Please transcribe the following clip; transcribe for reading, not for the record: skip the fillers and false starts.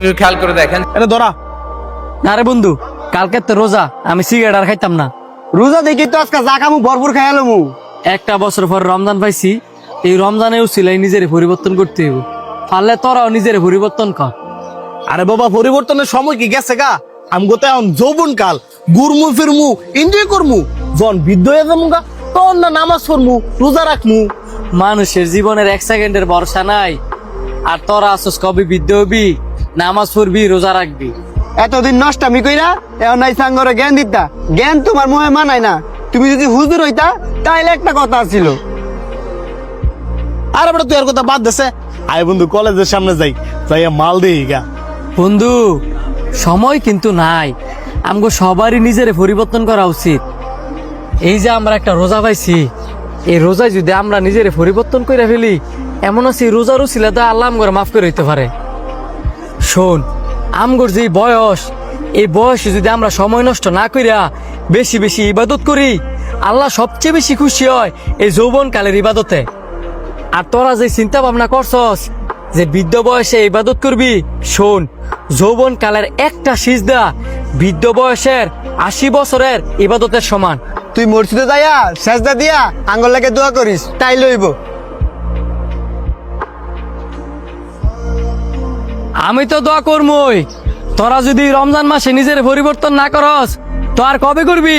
খেয়াল করে দেখেন। এটা ধরা। না রে বন্ধু, কালকে তো রোজা, আমি সিগারেট আর খাইতাম না। রোজা দেখি তো আজকে যা খামু ভরপুর খাইলামু। একটা বছর পর রমজান পাইছি, এই রমজানেও সিলাই নিজের পরিবর্তন করতে হইব। পারলে তোরাও নিজের পরিবর্তন কর। আরে বাবা, পরিবর্তনের সময় কি গেছে গা? আমি গোতে এখন যৌবন কাল, ঘুরমু ফিরমু, এনজয় করমু। যখন বৃদ্ধ হয়ে যাবো গা, তখন না নামাজ পড়মু, রোজা রাখমু। মানুষের জীবনের 1 সেকেন্ডের ভরসা নাই, আর তোরা আসস কবি বৃদ্ধ হবি, নামাজ পড়বি, রোজা রাখবি। এতদিন নষ্ট আমি কইরা এখন নাই সাঙ্গরে জ্ঞান দিতা। জ্ঞান তোমার মুখে মানায় না। তুমি যদি হুজুর হইতা তাইলে একটা কথা ছিল। আরে বেটা, তুই আর কথা বাদ দেছে। আয় বন্ধু, কলেজের সামনে যাই, যাইয়া মাল দিই গা। বন্ধু, সময় কিন্তু নাই, আমগো সবারই নিজের পরিবর্তন করা উচিত। এই যে আমরা একটা রোজা পাইছি, এই রোজায় যদি আমরা নিজের পরিবর্তন করে ফেলি, এমন আছে এই রোজারও ছিল তো আল্লাহ আমগরে মাফ করে দিতে পারে। শোন, আমগর যে বয়স, এই বয়সে যদি আমরা সময় নষ্ট না কইরা বেশি বেশি ইবাদত করি, আল্লাহ সবচেয়ে বেশি খুশি হয় এই যৌবন কালের ইবাদতে। আর তোরা যে চিন্তা ভাবনা করছস যে বৃদ্ধ বয়সে ইবাদত করবি, শোন, যৌবন কালের একটা সিজদা বৃদ্ধ বয়সের 80 বছরের ইবাদতের সমান। তুই মসজিদে যাইয়া সেজদা দিয়া আঙ্গুল লাগে দোয়া করিস, তাই লইব। আমি তো দোয়া করমই, তোরা যদি রমজান মাসে নিজের পরিবর্তন না করস তো আর কবে করবি?